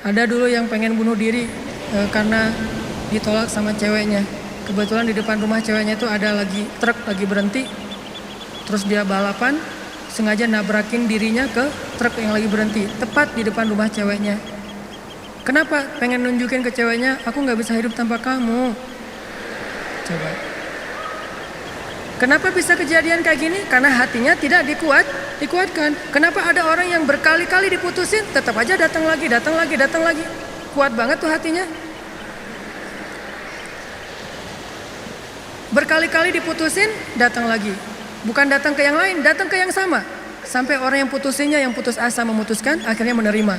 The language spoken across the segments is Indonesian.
Ada dulu yang pengen bunuh diri karena ditolak sama ceweknya. Kebetulan di depan rumah ceweknya itu ada truk lagi berhenti. Terus dia balapan, sengaja nabrakin dirinya ke truk yang lagi berhenti, tepat di depan rumah ceweknya. Kenapa? Pengen nunjukin ke ceweknya, aku gak bisa hidup tanpa kamu. Coba. Kenapa bisa kejadian kayak gini? Karena hatinya tidak dikuatkan. Kenapa ada orang yang berkali-kali diputusin, tetap aja datang lagi. Kuat banget tuh hatinya. Berkali-kali diputusin, datang lagi. Bukan datang ke yang lain, datang ke yang sama. Sampai orang yang putusinnya, yang putus asa memutuskan, akhirnya menerima.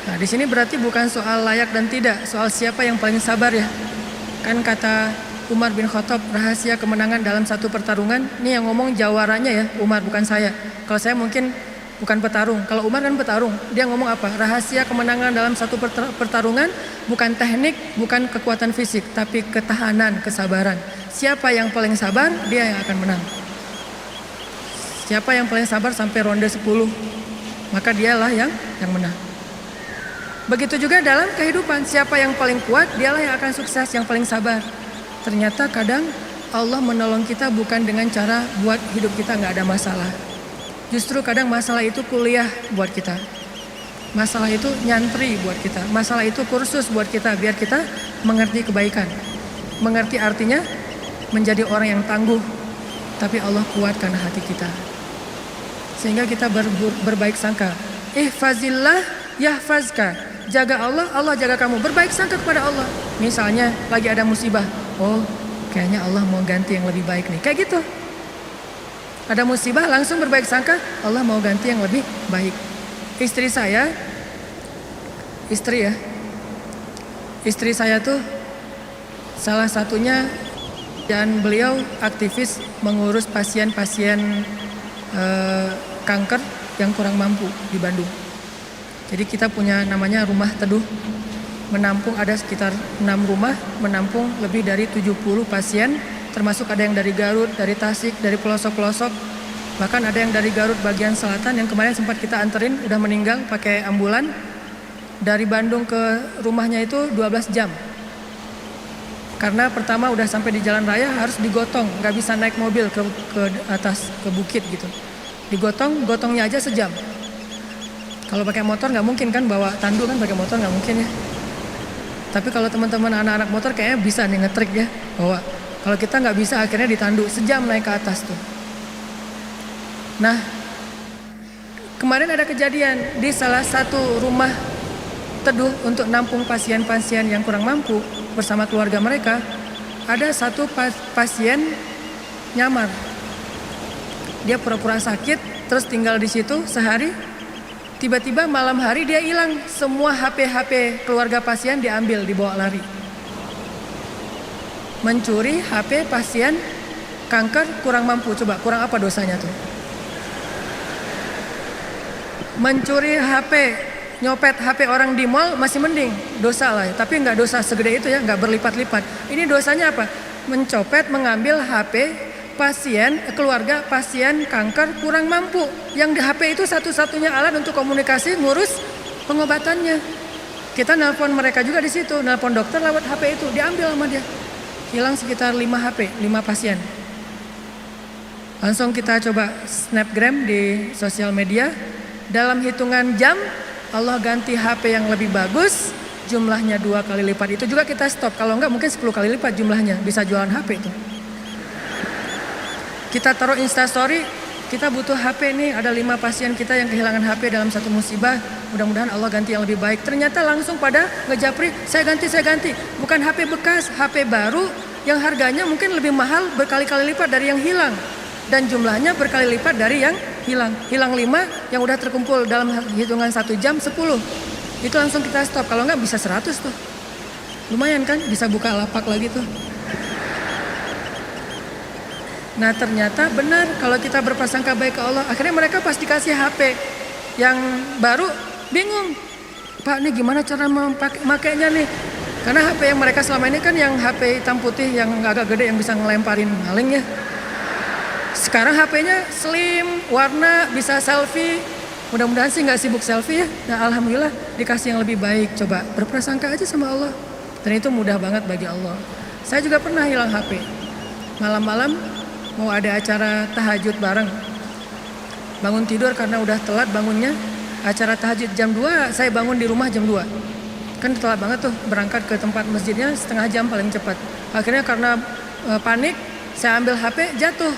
Nah, di sini berarti bukan soal layak dan tidak, soal siapa yang paling sabar ya. Kan kata Umar bin Khattab, rahasia kemenangan dalam satu pertarungan, ini yang ngomong jawaranya ya, Umar bukan saya. Kalau saya mungkin bukan petarung, kalau Umar kan petarung. Dia ngomong apa? Rahasia kemenangan dalam satu pertarungan bukan teknik, bukan kekuatan fisik, tapi ketahanan, kesabaran. Siapa yang paling sabar, dia yang akan menang. Siapa yang paling sabar sampai ronde 10, maka dialah yang menang. Begitu juga dalam kehidupan, siapa yang paling kuat, dialah yang akan sukses, yang paling sabar. Ternyata kadang Allah menolong kita bukan dengan cara buat hidup kita gak ada masalah. Justru kadang masalah itu kuliah buat kita. Masalah itu nyantri buat kita. Masalah itu kursus buat kita, biar kita mengerti kebaikan. Mengerti artinya menjadi orang yang tangguh. Tapi Allah kuatkan hati kita. Sehingga kita berbaik sangka. Ihfazillah yahfazka. Jaga Allah, Allah jaga kamu. Berbaik sangka kepada Allah. Misalnya lagi ada musibah. Oh, kayaknya Allah mau ganti yang lebih baik nih. Kayak gitu. Ada musibah langsung berbaik sangka, Allah mau ganti yang lebih baik. Istri saya tuh salah satunya, dan beliau aktivis mengurus pasien-pasien kanker yang kurang mampu di Bandung. Jadi kita punya namanya Rumah Teduh, menampung ada sekitar 6 rumah, menampung lebih dari 70 pasien, termasuk ada yang dari Garut, dari Tasik, dari pelosok-pelosok, bahkan ada yang dari Garut bagian selatan yang kemarin sempat kita anterin, udah meninggal pakai ambulan. Dari Bandung ke rumahnya itu 12 jam. Karena pertama udah sampai di jalan raya harus digotong, nggak bisa naik mobil ke atas, ke bukit gitu. Gotongnya aja sejam. Kalau pakai motor nggak mungkin kan, bawa tandu kan, pakai motor nggak mungkin ya. Tapi kalau teman-teman anak-anak motor kayaknya bisa nih ngetrik ya, bawa. Kalau kita nggak bisa, akhirnya ditandu sejam naik ke atas tuh. Nah, kemarin ada kejadian di salah satu rumah teduh untuk nampung pasien-pasien yang kurang mampu bersama keluarga mereka. Ada satu pasien nyamar. Dia pura-pura sakit, terus tinggal di situ sehari. Tiba-tiba malam hari dia hilang. Semua HP keluarga pasien diambil, dibawa lari. Mencuri HP pasien kanker kurang mampu. Coba, kurang apa dosanya tuh? Mencuri HP, nyopet HP orang di mall masih mending, dosa lah. Tapi nggak dosa segede itu ya, nggak berlipat-lipat. Ini dosanya apa? Mencopet, mengambil HP keluarga pasien kanker kurang mampu. Yang di HP itu satu-satunya alat untuk komunikasi, ngurus pengobatannya. Kita nelpon mereka juga di situ, nelpon dokter lewat HP itu, diambil sama dia. Hilang sekitar 5 HP, 5 pasien. Langsung kita coba snapgram di sosial media. Dalam hitungan jam, Allah ganti HP yang lebih bagus, jumlahnya 2 kali lipat. Itu juga kita stop, kalau enggak mungkin 10 kali lipat jumlahnya, bisa jualan HP itu. Kita taruh Instastory, kita butuh HP nih, ada 5 pasien kita yang kehilangan HP dalam satu musibah, mudah-mudahan Allah ganti yang lebih baik. Ternyata langsung pada ngejapri, saya ganti. Bukan HP bekas, HP baru yang harganya mungkin lebih mahal berkali-kali lipat dari yang hilang. Dan jumlahnya berkali lipat dari yang hilang. Hilang 5, yang udah terkumpul dalam hitungan 1 jam 10. Itu langsung kita stop, kalau enggak bisa 100 tuh. Lumayan kan, bisa buka lapak lagi tuh. Nah ternyata benar, kalau kita berprasangka baik ke Allah, akhirnya mereka pas dikasih HP yang baru bingung, Pak ini gimana cara memakainya nih? Karena HP yang mereka selama ini kan yang HP hitam putih yang agak gede yang bisa ngelemparin maling ya. Sekarang HP-nya slim, warna, bisa selfie. Mudah-mudahan sih nggak sibuk selfie ya. Nah alhamdulillah dikasih yang lebih baik. Coba berprasangka aja sama Allah. Dan itu mudah banget bagi Allah. Saya juga pernah hilang HP. Malam-malam mau ada acara tahajud bareng. Bangun tidur karena udah telat bangunnya. Acara tahajud jam 2, saya bangun di rumah jam 2. Kan telat banget tuh berangkat ke tempat masjidnya setengah jam paling cepat. Akhirnya karena panik, saya ambil HP, jatuh.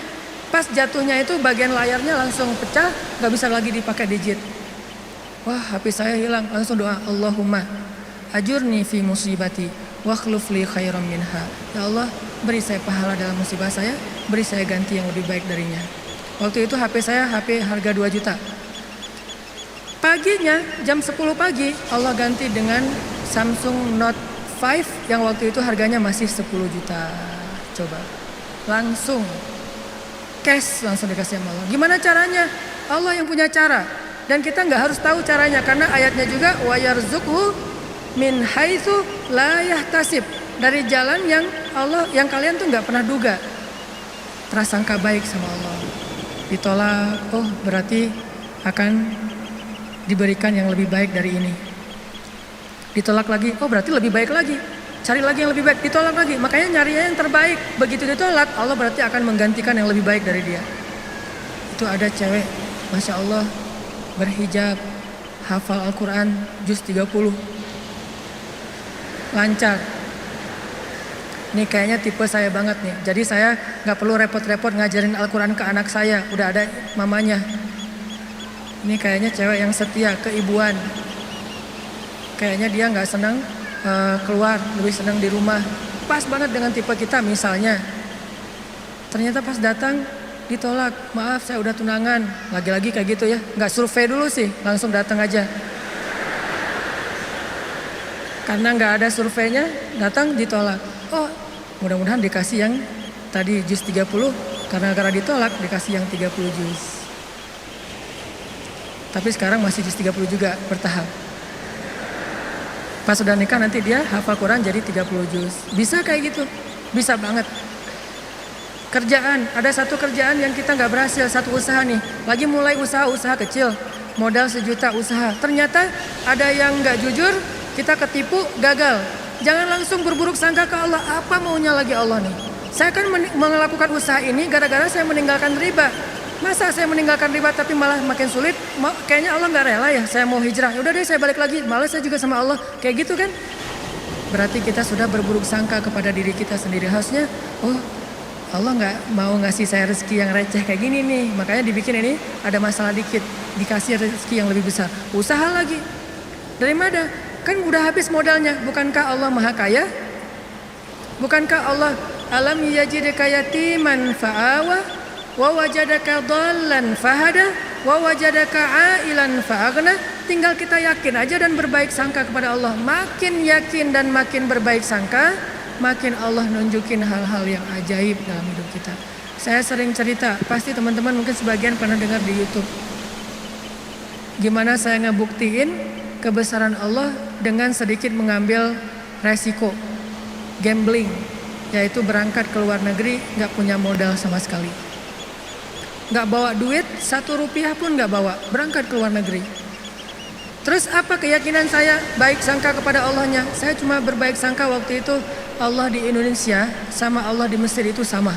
Pas jatuhnya itu bagian layarnya langsung pecah, gak bisa lagi dipakai digit. Wah, HP saya hilang. Langsung doa, Allahumma ajurni fi musibati wa khluf li khairam minha. Ya Allah, beri saya pahala dalam musibah saya, beri saya ganti yang lebih baik darinya. Waktu itu HP saya HP harga 2 juta. Paginya jam 10 pagi Allah ganti dengan Samsung Note 5 yang waktu itu harganya masih 10 juta. Coba. Langsung cash langsung dikasih sama Allah. Gimana caranya? Allah yang punya cara. Dan kita nggak harus tahu caranya karena ayatnya juga wa yarzuqhu min haitsu la yahtasib. Dari jalan yang Allah yang kalian tuh nggak pernah duga. Prasangka baik sama Allah. Ditolak, oh berarti akan diberikan yang lebih baik dari ini. Ditolak lagi, oh berarti lebih baik lagi. Cari lagi yang lebih baik, ditolak lagi. Makanya nyari yang terbaik. Begitu ditolak, Allah berarti akan menggantikan yang lebih baik dari dia. Itu ada cewek, Masya Allah, berhijab, hafal Al-Quran, juz 30. Lancar. Ini kayaknya tipe saya banget nih. Jadi saya gak perlu repot-repot ngajarin Al-Quran ke anak saya. Udah ada mamanya. Ini kayaknya cewek yang setia, keibuan. Kayaknya dia gak senang keluar, lebih senang di rumah. Pas banget dengan tipe kita misalnya. Ternyata pas datang ditolak. Maaf saya udah tunangan. Lagi-lagi kayak gitu ya. Gak survei dulu sih, langsung datang aja. Karena gak ada surveinya, datang ditolak. Oh, mudah-mudahan dikasih yang tadi juz 30. Karena ditolak dikasih yang 30 juz. Tapi sekarang masih juz 30 juga bertahap. Pas sudah nikah nanti dia hafal Quran jadi 30 juz. Bisa kayak gitu, bisa banget. Kerjaan, ada satu kerjaan yang kita gak berhasil, satu usaha nih. Lagi mulai usaha kecil, modal 1 juta usaha. Ternyata ada yang gak jujur, kita ketipu, gagal. Jangan langsung berburuk sangka ke Allah, apa maunya lagi Allah nih. Saya kan melakukan usaha ini gara-gara saya meninggalkan riba. Masa saya meninggalkan riba tapi malah makin sulit? Kayaknya Allah gak rela ya, saya mau hijrah. Yaudah deh saya balik lagi, malah saya juga sama Allah. Kayak gitu kan? Berarti kita sudah berburuk sangka kepada diri kita sendiri. Harusnya, oh Allah gak mau ngasih saya rezeki yang receh kayak gini nih. Makanya dibikin ini ada masalah dikit, dikasih rezeki yang lebih besar. Usaha lagi. Dari mana? Kan udah habis modalnya. Bukankah Allah maha kaya? Bukankah Allah alam yajidka yatiman fa'awa wa wajadaka dhallan fahada wa wajadaka ailan fa'aghna. Tinggal kita yakin aja dan berbaik sangka kepada Allah. Makin yakin dan makin berbaik sangka, makin Allah nunjukin hal-hal yang ajaib dalam hidup kita. Saya sering cerita, pasti teman-teman mungkin sebagian pernah dengar di YouTube. Gimana saya ngebuktiin kebesaran Allah dengan sedikit mengambil resiko gambling, yaitu berangkat ke luar negeri gak punya modal sama sekali, gak bawa duit 1 rupiah pun gak bawa, berangkat ke luar negeri. Terus apa keyakinan saya? Baik sangka kepada Allahnya. Saya cuma berbaik sangka waktu itu Allah di Indonesia sama Allah di Mesir itu sama.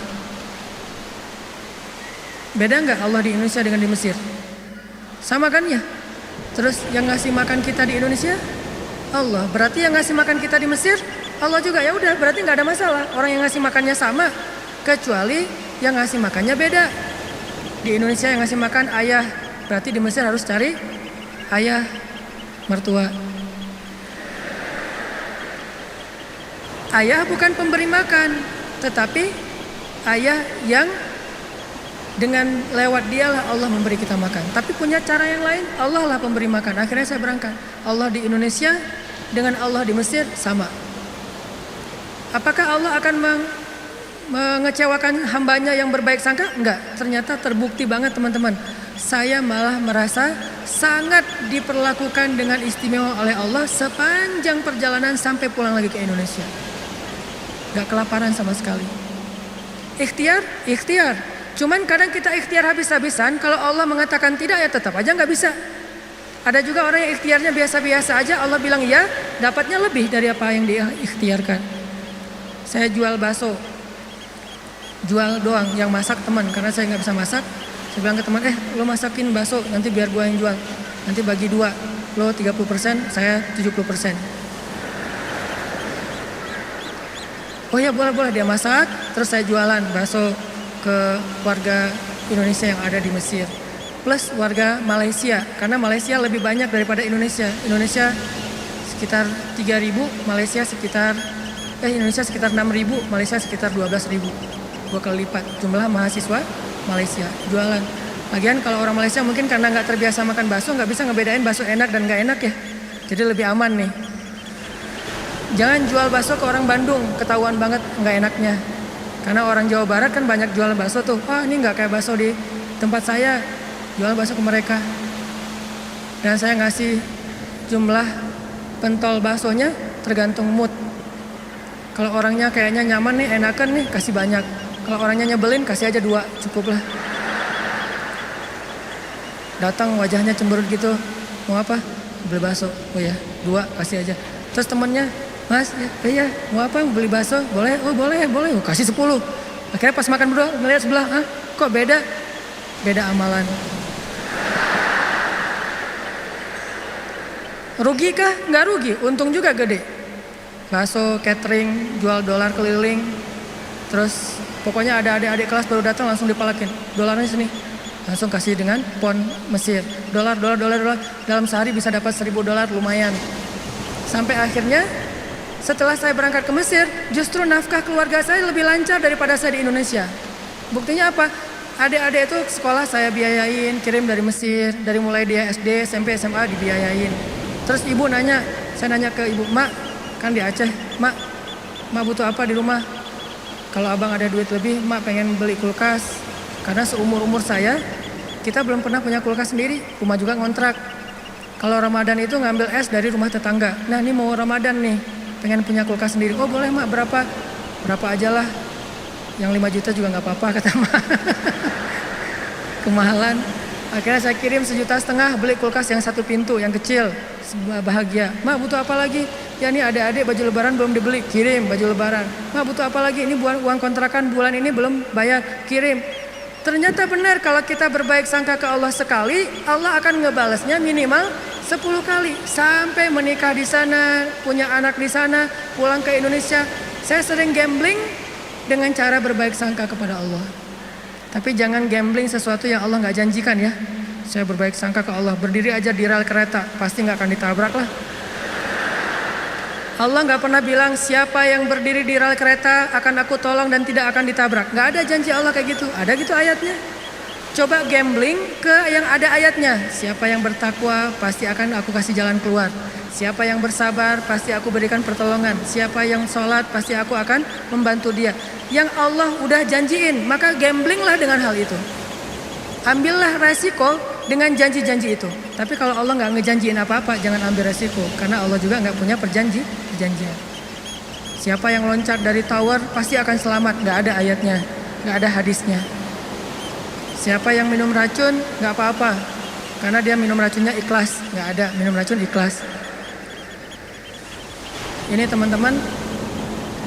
Beda gak Allah di Indonesia dengan di Mesir? Sama kan ya? Terus yang ngasih makan kita di Indonesia Allah, berarti yang ngasih makan kita di Mesir Allah juga. Ya udah, berarti nggak ada masalah. Orang yang ngasih makannya sama, kecuali yang ngasih makannya beda. Di Indonesia yang ngasih makan ayah, berarti di Mesir harus cari ayah mertua. Ayah bukan pemberi makan, tetapi ayah yang dengan lewat dialah Allah memberi kita makan. Tapi punya cara yang lain, Allah lah pemberi makan. Akhirnya saya berangkat. Allah di Indonesia dengan Allah di Mesir sama. Apakah Allah akan mengecewakan hambanya yang berbaik sangka? Enggak. Ternyata terbukti banget teman-teman. Saya malah merasa sangat diperlakukan dengan istimewa oleh Allah sepanjang perjalanan sampai pulang lagi ke Indonesia. Enggak kelaparan sama sekali. Ikhtiar. Cuman kadang kita ikhtiar habis-habisan, kalau Allah mengatakan tidak ya tetap aja nggak bisa. Ada juga orang yang ikhtiarnya biasa-biasa aja, Allah bilang ya, dapatnya lebih dari apa yang dia ikhtiarkan. Saya jual bakso, jual doang, yang masak teman, karena saya nggak bisa masak. Saya bilang ke teman, lo masakin bakso, nanti biar gua yang jual. Nanti bagi 2, lo 30%, saya 70%. Oh ya boleh, dia masak, terus saya jualan bakso ke warga Indonesia yang ada di Mesir. Plus warga Malaysia, karena Malaysia lebih banyak daripada Indonesia. Indonesia sekitar 3.000, Malaysia sekitar 6.000, Malaysia sekitar 12.000. 2 kali lipat jumlah mahasiswa Malaysia jualan. Lagian kalau orang Malaysia mungkin karena nggak terbiasa makan bakso, nggak bisa ngebedain bakso enak dan nggak enak ya. Jadi lebih aman nih. Jangan jual bakso ke orang Bandung, ketahuan banget nggak enaknya. Karena orang Jawa Barat kan banyak jual bakso tuh. Wah ini nggak kayak bakso di tempat saya, jual bakso ke mereka. Dan saya ngasih jumlah pentol baksonya tergantung mood. Kalau orangnya kayaknya nyaman nih, enakan nih, kasih banyak. Kalau orangnya nyebelin, kasih aja 2, cukup lah. Datang wajahnya cemberut gitu, mau apa? Beli bakso. Oh ya, 2 kasih aja. Terus temennya, Mas, ya, mau apa? Beli bakso? Boleh? Oh boleh. Oh, kasih 10. Akhirnya pas makan berdua, ngeliat sebelah, kok beda? Beda amalan. Rugi kah? Nggak rugi, untung juga gede. Bakso, catering, jual dolar keliling. Terus pokoknya ada adik-adik kelas baru datang langsung dipalakin. Dolarnya sini. Langsung kasih dengan pon Mesir. Dolar. Dalam sehari bisa dapat 1.000 dolar, lumayan. Sampai akhirnya setelah saya berangkat ke Mesir, justru nafkah keluarga saya lebih lancar daripada saya di Indonesia. Buktinya apa? Adik-adik itu sekolah saya biayain, kirim dari Mesir. Dari mulai dia SD, SMP, SMA dibiayain. Terus ibu nanya, saya nanya ke ibu, Mak, kan di Aceh, Mak butuh apa di rumah? Kalau abang ada duit lebih, Mak pengen beli kulkas. Karena seumur-umur saya, kita belum pernah punya kulkas sendiri, rumah juga ngontrak. Kalau Ramadan itu ngambil es dari rumah tetangga. Nah ini mau Ramadan nih, pengen punya kulkas sendiri. Oh boleh Mak, berapa aja lah. Yang 5 juta juga gak apa-apa kata Mak. Kemahalan. Akhirnya saya kirim 1,5 juta beli kulkas yang 1 pintu, yang kecil. Bahagia. Mak butuh apa lagi? Ya ini adik-adik baju lebaran belum dibeli, kirim baju lebaran. Mak butuh apa lagi? Ini uang kontrakan bulan ini belum bayar, kirim. Ternyata benar kalau kita berbaik sangka ke Allah sekali, Allah akan ngebalasnya minimal 10 kali. Sampai menikah di sana, punya anak di sana, pulang ke Indonesia. Saya sering gambling dengan cara berbaik sangka kepada Allah. Tapi jangan gambling sesuatu yang Allah gak janjikan ya. Saya berbaik sangka ke Allah, berdiri aja di rel kereta, pasti gak akan ditabrak lah. Allah gak pernah bilang siapa yang berdiri di rel kereta akan aku tolong dan tidak akan ditabrak. Gak ada janji Allah kayak gitu. Ada gitu ayatnya. Coba gambling ke yang ada ayatnya. Siapa yang bertakwa pasti akan aku kasih jalan keluar. Siapa yang bersabar pasti aku berikan pertolongan. Siapa yang sholat pasti aku akan membantu dia. Yang Allah udah janjiin, maka gamblinglah dengan hal itu. Ambillah resiko dengan janji-janji itu. Tapi kalau Allah nggak ngejanjiin apa-apa, jangan ambil resiko. Karena Allah juga nggak punya perjanjian. Siapa yang loncat dari tower pasti akan selamat. Nggak ada ayatnya, nggak ada hadisnya. Siapa yang minum racun nggak apa-apa. Karena dia minum racunnya ikhlas. Nggak ada minum racun ikhlas. Ini teman-teman,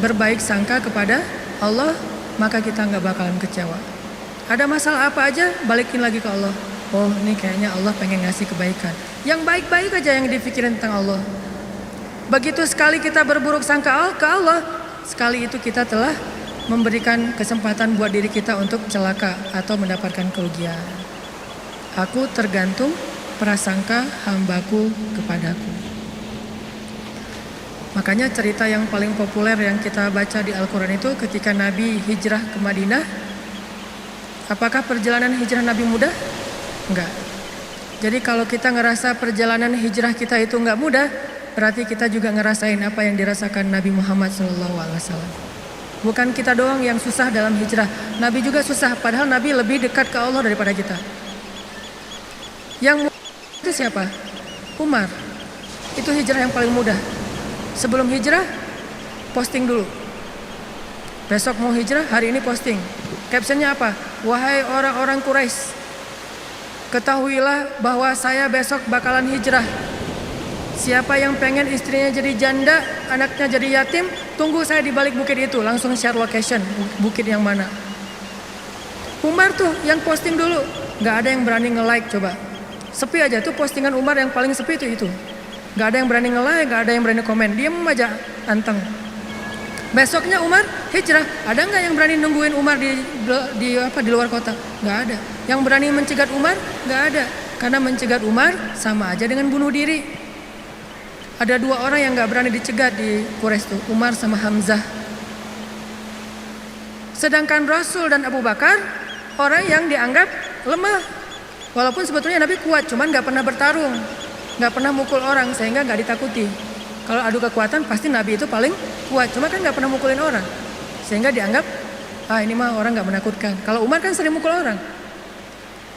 berbaik sangka kepada Allah, maka kita nggak bakalan kecewa. Ada masalah apa aja, balikin lagi ke Allah. Oh ini kayaknya Allah pengen ngasih kebaikan. Yang baik-baik aja yang dipikirin tentang Allah. Begitu sekali kita berburuk sangka ke Allah, sekali itu kita telah memberikan kesempatan buat diri kita untuk celaka atau mendapatkan kerugian. Aku tergantung prasangka hambaku kepadaku. Makanya cerita yang paling populer yang kita baca di Al-Quran itu ketika Nabi hijrah ke Madinah. Apakah perjalanan hijrah Nabi mudah? Enggak. Jadi kalau kita ngerasa perjalanan hijrah kita itu enggak mudah, berarti kita juga ngerasain apa yang dirasakan Nabi Muhammad SAW. Bukan kita doang yang susah dalam hijrah, Nabi juga susah. Padahal Nabi lebih dekat ke Allah daripada kita. Yang mudah itu siapa? Umar. Itu hijrah yang paling mudah. Sebelum hijrah, posting dulu. Besok mau hijrah, hari ini posting. Captionnya apa? wahai orang-orang Quraisy, ketahuilah bahwa saya besok bakalan hijrah. Siapa yang pengen istrinya jadi janda, anaknya jadi yatim, tunggu saya di balik bukit itu. Langsung share location, bukit yang mana. Umar tuh yang posting dulu, nggak ada yang berani nge-like coba. Sepi aja tuh postingan Umar yang paling sepi itu. Nggak ada yang berani nge-like, nggak ada yang berani komen. Diam aja, anteng. Besoknya Umar hijrah, ada nggak yang berani nungguin Umar di luar kota? Nggak ada. Yang berani mencegat Umar? Nggak ada. Karena mencegat Umar sama aja dengan bunuh diri. Ada dua orang yang nggak berani dicegat di Quraisy tuh, Umar sama Hamzah. Sedangkan Rasul dan Abu Bakar orang yang dianggap lemah. Walaupun sebetulnya Nabi kuat, cuman nggak pernah bertarung, nggak pernah mukul orang sehingga nggak ditakuti. Kalau adu kekuatan pasti Nabi itu paling kuat, cuma kan nggak pernah mukulin orang, sehingga dianggap ini mah orang nggak menakutkan. Kalau Umar kan sering mukul orang,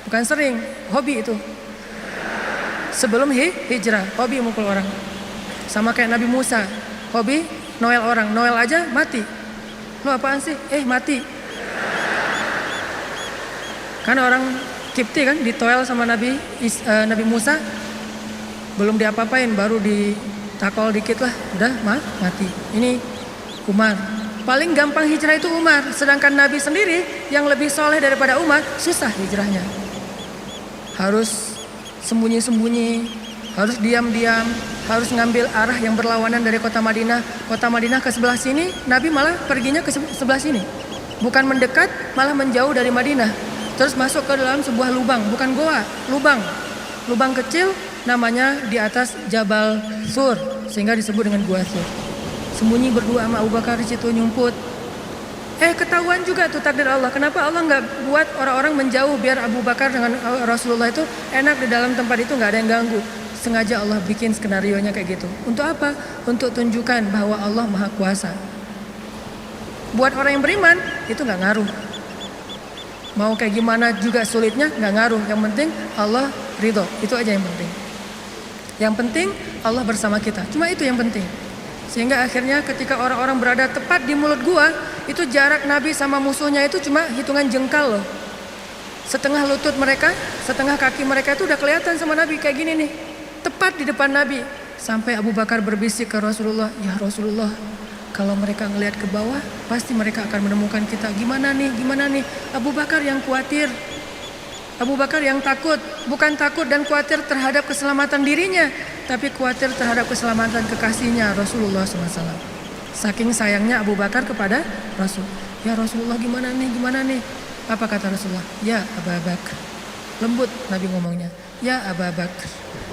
bukan sering, hobi itu. Sebelum hijrah, hobi mukul orang. Sama kayak Nabi Musa, hobi noel orang, noel aja mati. Lu apaan sih? Mati. Kan orang Kipti kan ditoel sama Nabi Musa, belum diapa-apain, baru ditakol dikit lah, udah mati. Ini Umar. Paling gampang hijrah itu Umar, sedangkan Nabi sendiri yang lebih soleh daripada Umar susah hijrahnya. Harus sembunyi-sembunyi, harus diam-diam, harus ngambil arah yang berlawanan dari kota Madinah. Kota Madinah ke sebelah sini, Nabi malah perginya ke sebelah sini. Bukan mendekat, malah menjauh dari Madinah. Terus masuk ke dalam sebuah lubang, bukan goa, lubang. Lubang kecil namanya di atas Jabal Sur, sehingga disebut dengan Gua Sur. Sembunyi berdua sama Abu Bakar di situ nyumput. Ketahuan juga tuh takdir Allah. Kenapa Allah nggak buat orang-orang menjauh biar Abu Bakar dengan Rasulullah itu enak di dalam tempat itu, nggak ada yang ganggu. Sengaja Allah bikin skenarionya kayak gitu. Untuk apa? Untuk tunjukkan bahwa Allah Maha Kuasa. Buat orang yang beriman itu nggak ngaruh. Mau kayak gimana juga sulitnya nggak ngaruh. Yang penting Allah ridho, itu aja yang penting. Yang penting Allah bersama kita. Cuma itu yang penting. Sehingga akhirnya ketika orang-orang berada tepat di mulut gua, itu jarak Nabi sama musuhnya itu cuma hitungan jengkal loh. Setengah lutut mereka, setengah kaki mereka itu udah kelihatan sama Nabi kayak gini nih. Tepat di depan Nabi. Sampai Abu Bakar berbisik ke Rasulullah, "Ya Rasulullah, kalau mereka ngelihat ke bawah, pasti mereka akan menemukan kita. Gimana nih? Abu Bakar yang khawatir. Abu Bakar yang takut. Bukan takut dan khawatir terhadap keselamatan dirinya, tapi khawatir terhadap keselamatan kekasihnya Rasulullah SAW. Saking sayangnya Abu Bakar kepada Rasul. "Ya Rasulullah, gimana nih? Apa kata Rasulullah? "Ya Abu Bakar." Lembut Nabi ngomongnya. "Ya Abu Bakar,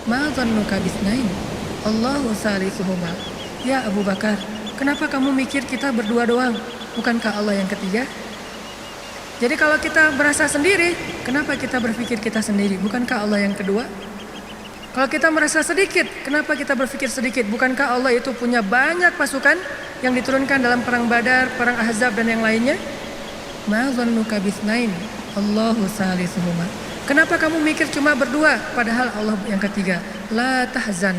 ma dhannuka bisnain? Allahu salisuhuma." Ya Abu Bakar, kenapa kamu mikir kita berdua doang? Bukankah Allah yang ketiga? Jadi kalau kita merasa sendiri, kenapa kita berpikir kita sendiri? Bukankah Allah yang kedua? Kalau kita merasa sedikit, kenapa kita berpikir sedikit? Bukankah Allah itu punya banyak pasukan yang diturunkan dalam perang Badar, perang Ahzab dan yang lainnya? Ma dhannuka bisnain? Allahu salisuhuma. Kenapa kamu mikir cuma berdua padahal Allah yang ketiga? La tahzan,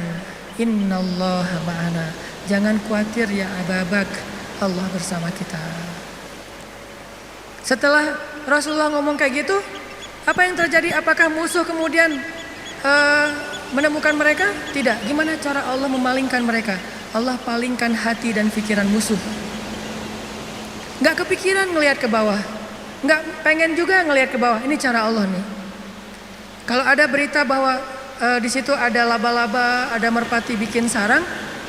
innallaha ma'ana. Jangan khawatir ya Abu Bakar, Allah bersama kita. Setelah Rasulullah ngomong kayak gitu, apa yang terjadi? Apakah musuh kemudian menemukan mereka? Tidak. Gimana cara Allah memalingkan mereka? Allah palingkan hati dan pikiran musuh. Gak kepikiran ngelihat ke bawah, gak pengen juga ngelihat ke bawah. Ini cara Allah nih. Kalau ada berita bahwa di situ ada laba-laba, ada merpati bikin sarang,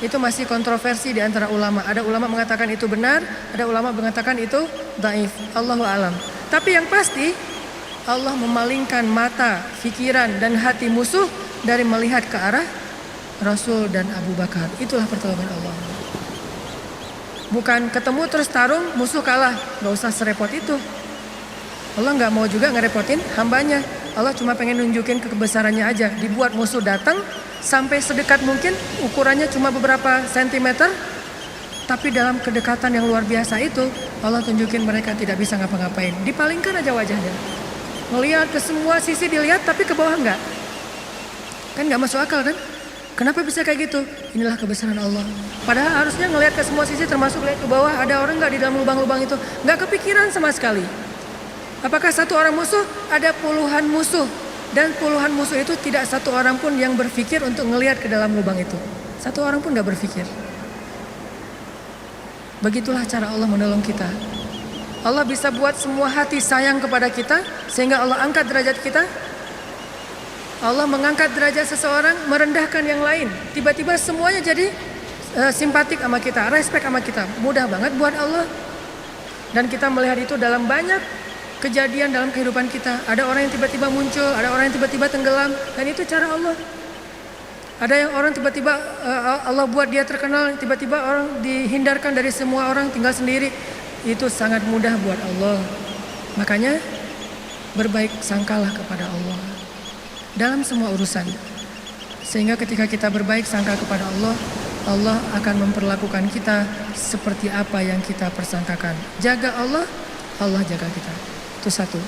itu masih kontroversi di antara ulama. Ada ulama mengatakan itu benar, ada ulama mengatakan itu dhaif. Allahu alam. Tapi yang pasti Allah memalingkan mata, pikiran dan hati musuh dari melihat ke arah Rasul dan Abu Bakar. Itulah pertolongan Allah. Bukan ketemu terus tarung, musuh kalah. Gak usah serepot itu. Allah gak mau juga ngerepotin hambanya. Allah cuma pengen nunjukin kebesarannya aja. Dibuat musuh datang sampai sedekat mungkin, ukurannya cuma beberapa sentimeter, tapi dalam kedekatan yang luar biasa itu Allah tunjukin mereka tidak bisa ngapa-ngapain. Dipalingkan aja wajahnya, ngelihat ke semua sisi dilihat, tapi ke bawah enggak. Kan enggak masuk akal kan? Kenapa bisa kayak gitu? Inilah kebesaran Allah. Padahal harusnya ngelihat ke semua sisi, termasuk lihat ke bawah ada orang enggak di dalam lubang-lubang itu. Enggak kepikiran sama sekali. Apakah satu orang musuh? Ada puluhan musuh. Dan puluhan musuh itu tidak satu orang pun yang berpikir untuk ngelihat ke dalam lubang itu. Satu orang pun gak berpikir. Begitulah cara Allah menolong kita. Allah bisa buat semua hati sayang kepada kita sehingga Allah angkat derajat kita. Allah mengangkat derajat seseorang, merendahkan yang lain. Tiba-tiba semuanya jadi simpatik sama kita, respect sama kita. Mudah banget buat Allah. Dan kita melihat itu dalam banyak kejadian dalam kehidupan kita. Ada orang yang tiba-tiba muncul, ada orang yang tiba-tiba tenggelam, dan itu cara Allah. Ada yang orang tiba-tiba Allah buat dia terkenal, tiba-tiba orang dihindarkan dari semua orang, tinggal sendiri. Itu sangat mudah buat Allah. Makanya berbaik sangkalah kepada Allah dalam semua urusan. Sehingga ketika kita berbaik sangka kepada Allah, Allah akan memperlakukan kita seperti apa yang kita persangkakan. Jaga Allah, Allah jaga kita. Itu satu.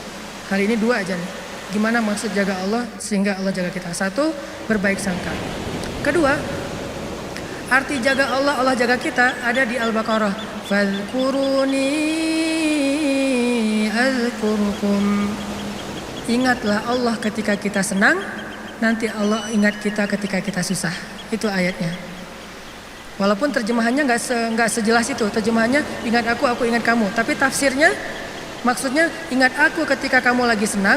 Hari ini dua aja nih. Gimana maksud jaga Allah sehingga Allah jaga kita? Satu, berbaik sangka. Kedua, arti jaga Allah, Allah jaga kita ada di Al-Baqarah. Fadhkuruni azkurukum. Ingatlah Allah ketika kita senang, nanti Allah ingat kita ketika kita susah. Itu ayatnya. Walaupun terjemahannya nggak sejelas itu. Terjemahannya ingat aku ingat kamu. Tapi tafsirnya maksudnya ingat aku ketika kamu lagi senang,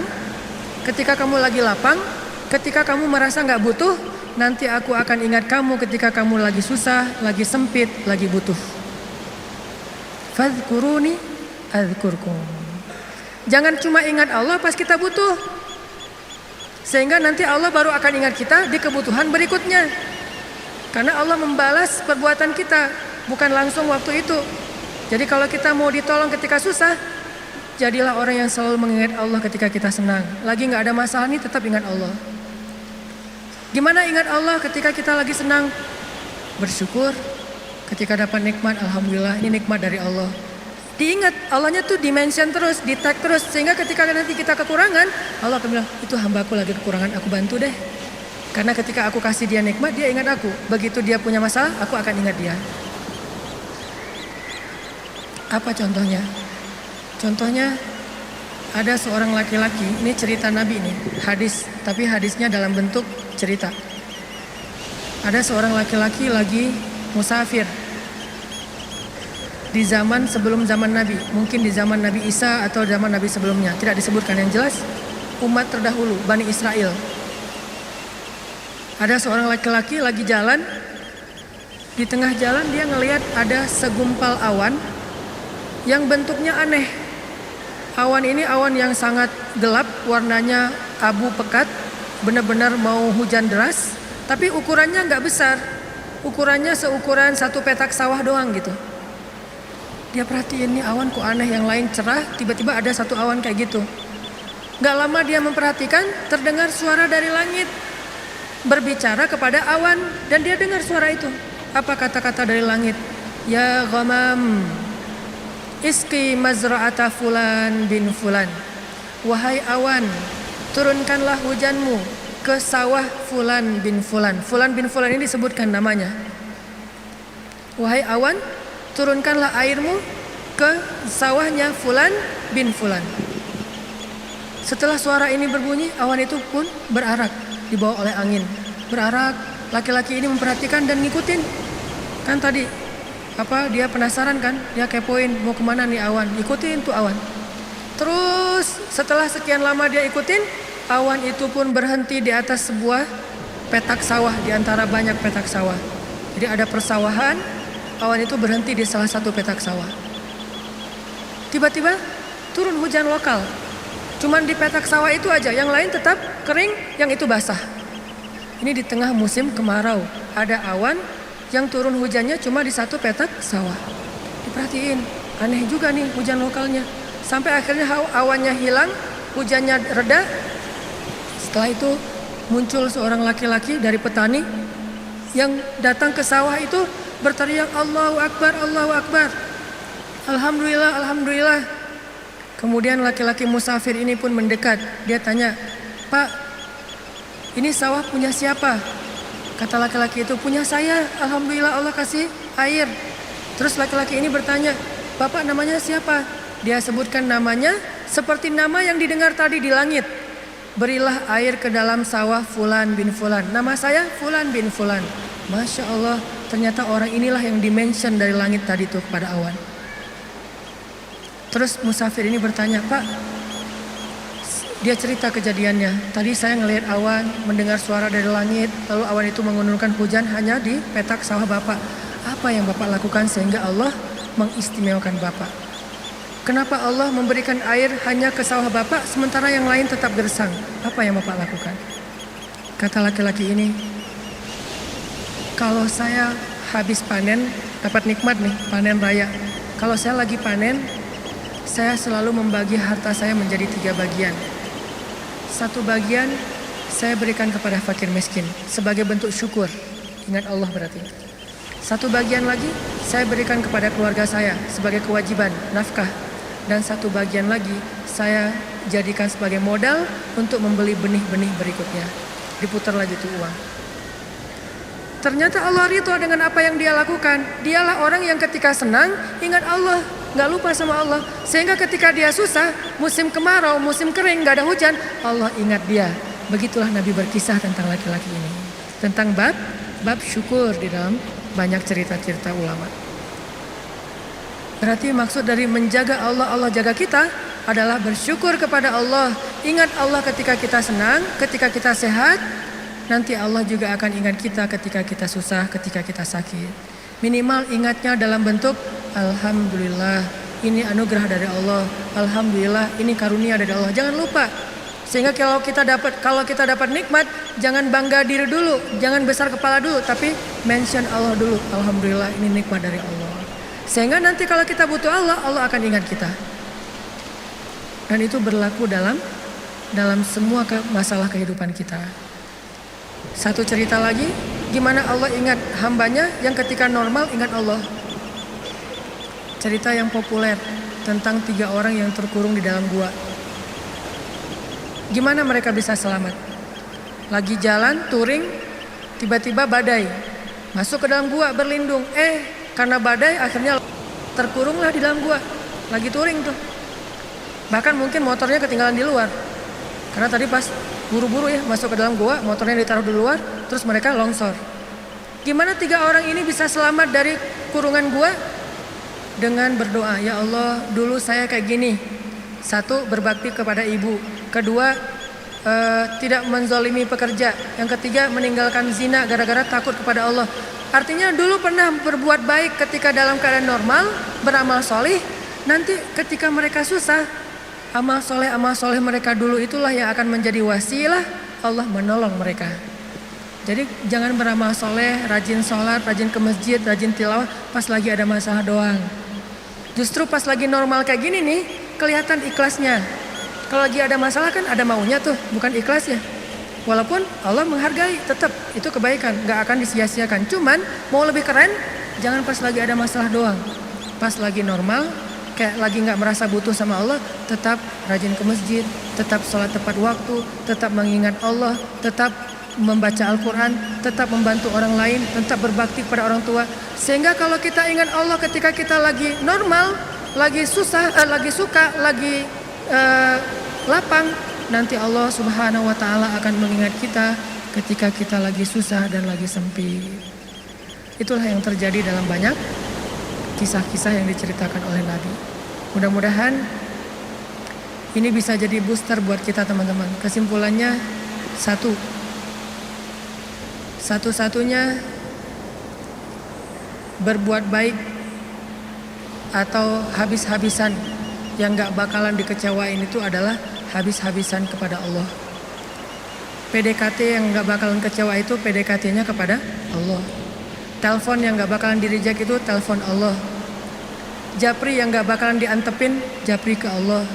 ketika kamu lagi lapang, ketika kamu merasa nggak butuh, nanti aku akan ingat kamu ketika kamu lagi susah, lagi sempit, lagi butuh. Fadhkuruni adzkurkum. Jangan cuma ingat Allah pas kita butuh. Sehingga nanti Allah baru akan ingat kita di kebutuhan berikutnya. Karena Allah membalas perbuatan kita, bukan langsung waktu itu. Jadi kalau kita mau ditolong ketika susah, jadilah orang yang selalu mengingat Allah ketika kita senang. Lagi gak ada masalah nih, tetap ingat Allah. Gimana ingat Allah ketika kita lagi senang? Bersyukur. Ketika dapat nikmat, alhamdulillah ini nikmat dari Allah. Diingat, Allahnya tuh dimention terus, di tag terus. Sehingga ketika nanti kita kekurangan, Allah akan bilang, itu hambaku lagi kekurangan, aku bantu deh. Karena ketika aku kasih dia nikmat, dia ingat aku. Begitu dia punya masalah, aku akan ingat dia. Apa contohnya? Contohnya, ada seorang laki-laki, ini cerita Nabi nih, hadis. Tapi hadisnya dalam bentuk cerita. Ada seorang laki-laki lagi musafir. Di zaman sebelum zaman Nabi, mungkin di zaman Nabi Isa atau zaman Nabi sebelumnya, tidak disebutkan. Yang jelas umat terdahulu, Bani Israel. Ada seorang laki-laki lagi jalan, di tengah jalan dia ngelihat ada segumpal awan yang bentuknya aneh. Awan ini awan yang sangat gelap, warnanya abu pekat, benar-benar mau hujan deras, tapi ukurannya nggak besar, ukurannya seukuran satu petak sawah doang gitu. Dia perhatiin nih awan kok aneh, yang lain cerah, tiba-tiba ada satu awan kayak gitu. Gak lama dia memperhatikan, terdengar suara dari langit berbicara kepada awan, dan dia dengar suara itu. Apa kata-kata dari langit? Ya ghamam, iski mazra'ata fulan bin fulan. Wahai awan, turunkanlah hujanmu ke sawah fulan bin fulan. Fulan bin fulan ini disebutkan namanya. Wahai awan, turunkanlah airmu ke sawahnya fulan bin fulan. Setelah suara ini berbunyi, awan itu pun berarak, dibawa oleh angin. Berarak, laki-laki ini memperhatikan dan ngikutin. Kan tadi, dia penasaran kan? Dia kepoin, mau kemana nih awan? Ikutin tuh awan. Terus setelah sekian lama dia ikutin, awan itu pun berhenti di atas sebuah petak sawah, di antara banyak petak sawah. Jadi ada persawahan, awan itu berhenti di salah satu petak sawah. Tiba-tiba turun hujan lokal. Cuman di petak sawah itu aja, yang lain tetap kering, yang itu basah. Ini di tengah musim kemarau, ada awan yang turun hujannya cuma di satu petak sawah. Diperhatiin, aneh juga nih hujan lokalnya. Sampai akhirnya awannya hilang, hujannya reda. Setelah itu muncul seorang laki-laki dari petani yang datang ke sawah itu berteriak, Allahu Akbar, Allahu Akbar. Alhamdulillah, Alhamdulillah. Kemudian laki-laki musafir ini pun mendekat. Dia tanya, Pak, ini sawah punya siapa? Kata laki-laki itu, punya saya. Alhamdulillah Allah kasih air. Terus laki-laki ini bertanya, Bapak namanya siapa? Dia sebutkan namanya Seperti nama yang didengar tadi di langit. Berilah air ke dalam sawah Fulan bin Fulan. Nama saya Fulan bin Fulan. Masya Allah, ternyata orang inilah yang dimention dari langit tadi tuh kepada awan. Terus musafir ini bertanya, Pak, dia cerita kejadiannya. Tadi saya ngelihat awan, mendengar suara dari langit, lalu awan itu menurunkan hujan hanya di petak sawah Bapak. Apa yang Bapak lakukan sehingga Allah mengistimewakan Bapak? Kenapa Allah memberikan air hanya ke sawah Bapak sementara yang lain tetap gersang? Apa yang Bapak lakukan? Kata laki-laki ini, kalau saya habis panen, dapat nikmat nih, panen raya. Kalau saya lagi panen, saya selalu membagi harta saya menjadi 3 bagian. 1 bagian saya berikan kepada fakir miskin sebagai bentuk syukur. Ingat Allah berarti. 1 bagian lagi saya berikan kepada keluarga saya sebagai kewajiban, nafkah. Dan 1 bagian lagi saya jadikan sebagai modal untuk membeli benih-benih berikutnya. Diputar lagi tuh uang. Ternyata Allah ridho dengan apa yang dia lakukan. Dialah orang yang ketika senang ingat Allah, gak lupa sama Allah. Sehingga ketika dia susah, musim kemarau, musim kering, gak ada hujan, Allah ingat dia. Begitulah Nabi berkisah tentang laki-laki ini. Tentang bab syukur di dalam banyak cerita-cerita ulama. Berarti maksud dari menjaga Allah, Allah jaga kita adalah bersyukur kepada Allah. Ingat Allah ketika kita senang, ketika kita sehat. Nanti Allah juga akan ingat kita ketika kita susah, ketika kita sakit. Minimal ingatnya dalam bentuk Alhamdulillah, ini anugerah dari Allah. Alhamdulillah, ini karunia dari Allah. Jangan lupa. Sehingga kalau kita dapat nikmat, jangan bangga diri dulu, jangan besar kepala dulu, tapi mention Allah dulu. Alhamdulillah, ini nikmat dari Allah. Sehingga nanti kalau kita butuh Allah, Allah akan ingat kita. Dan itu berlaku dalam semua masalah kehidupan kita. Satu cerita lagi, gimana Allah ingat hambanya yang ketika normal ingat Allah. Cerita yang populer tentang 3 orang yang terkurung di dalam gua. Gimana mereka bisa selamat? Lagi jalan, touring, tiba-tiba badai. Masuk ke dalam gua berlindung. Karena badai akhirnya terkurunglah di dalam gua. Lagi touring tuh. Bahkan mungkin motornya ketinggalan di luar. Karena tadi pas buru-buru ya masuk ke dalam gua, motornya ditaruh di luar, terus mereka longsor. Gimana 3 orang ini bisa selamat dari kurungan gua? Dengan berdoa, ya Allah, dulu saya kayak gini. 1, berbakti kepada ibu. 2, tidak menzolimi pekerja. Yang 3, meninggalkan zina gara-gara takut kepada Allah. Artinya dulu pernah berbuat baik ketika dalam keadaan normal, beramal soleh. Nanti ketika mereka susah, amal soleh mereka dulu itulah yang akan menjadi wasilah Allah menolong mereka. Jadi jangan beramal soleh, rajin sholat, rajin ke masjid, rajin tilawah pas lagi ada masalah doang. Justru pas lagi normal kayak gini nih, kelihatan ikhlasnya. Kalau lagi ada masalah kan ada maunya tuh, bukan ikhlas ya. Walaupun Allah menghargai, tetap itu kebaikan, gak akan disia-siakan. Cuman mau lebih keren, jangan pas lagi ada masalah doang. Pas lagi normal, kayak lagi gak merasa butuh sama Allah, tetap rajin ke masjid, tetap sholat tepat waktu, tetap mengingat Allah, tetap membaca Al-Quran, tetap membantu orang lain, tetap berbakti kepada orang tua. Sehingga kalau kita ingat Allah ketika kita lagi normal, lagi susah, lagi suka, lagi lapang, nanti Allah Subhanahu wa Ta'ala akan mengingat kita ketika kita lagi susah dan lagi sempit. Itulah yang terjadi dalam banyak kisah-kisah yang diceritakan oleh Nabi. Mudah-mudahan ini bisa jadi booster buat kita teman-teman. Kesimpulannya satu-satunya berbuat baik atau habis-habisan yang gak bakalan dikecewain itu adalah habis-habisan kepada Allah. PDKT yang gak bakalan kecewa itu PDKT-nya kepada Allah. Telepon yang gak bakalan di-reject itu telepon Allah. Japri yang gak bakalan diantepin, japri ke Allah.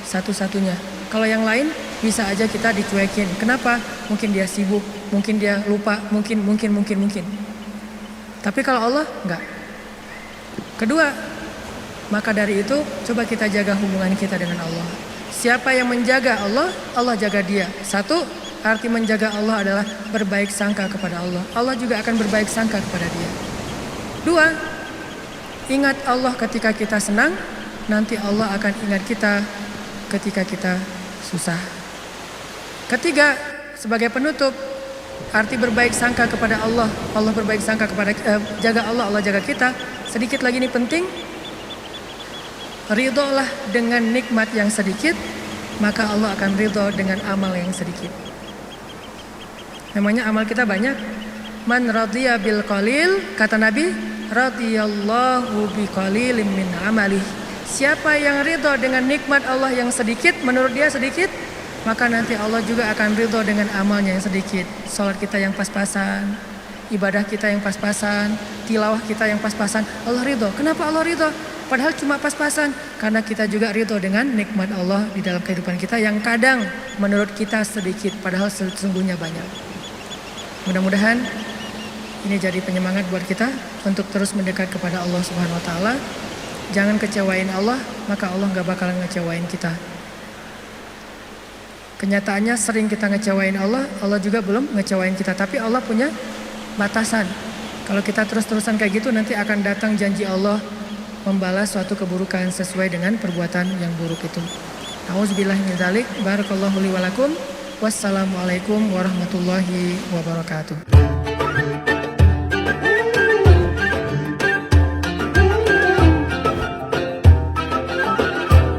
Satu-satunya. Kalau yang lain bisa aja kita dicuekin. Kenapa? Mungkin dia sibuk, mungkin dia lupa, mungkin. Tapi kalau Allah enggak. Kedua, maka dari itu coba kita jaga hubungan kita dengan Allah. Siapa yang menjaga Allah, Allah jaga dia. 1, arti menjaga Allah adalah berbaik sangka kepada Allah. Allah juga akan berbaik sangka kepada dia. 2, ingat Allah ketika kita senang, nanti Allah akan ingat kita ketika kita susah. Ketiga, sebagai penutup, arti berbaik sangka kepada Allah. Allah berbaik sangka kepada jaga Allah, Allah jaga kita. Sedikit lagi ini penting. Ridholah dengan nikmat yang sedikit, maka Allah akan ridho dengan amal yang sedikit. Memangnya amal kita banyak. Man radhiya bil qalil, kata Nabi, radhiyallahu bi qalilin min amalih. Siapa yang ridho dengan nikmat Allah yang sedikit, menurut dia sedikit, maka nanti Allah juga akan ridho dengan amalnya yang sedikit. Salat kita yang pas-pasan, ibadah kita yang pas-pasan, tilawah kita yang pas-pasan, Allah ridho. Kenapa Allah ridho? Padahal cuma pas-pasan, karena kita juga ridho dengan nikmat Allah di dalam kehidupan kita yang kadang menurut kita sedikit, padahal sesungguhnya banyak. Mudah-mudahan ini jadi penyemangat buat kita untuk terus mendekat kepada Allah Subhanahu wa taala. Jangan kecewain Allah, maka Allah gak bakalan ngecewain kita. Kenyataannya sering kita ngecewain Allah, Allah juga belum ngecewain kita. Tapi Allah punya batasan. Kalau kita terus-terusan kayak gitu, nanti akan datang janji Allah membalas suatu keburukan sesuai dengan perbuatan yang buruk itu. Auzubillahi min dzalik. Barakallahu li wa lakum. Wassalamualaikum warahmatullahi wabarakatuh.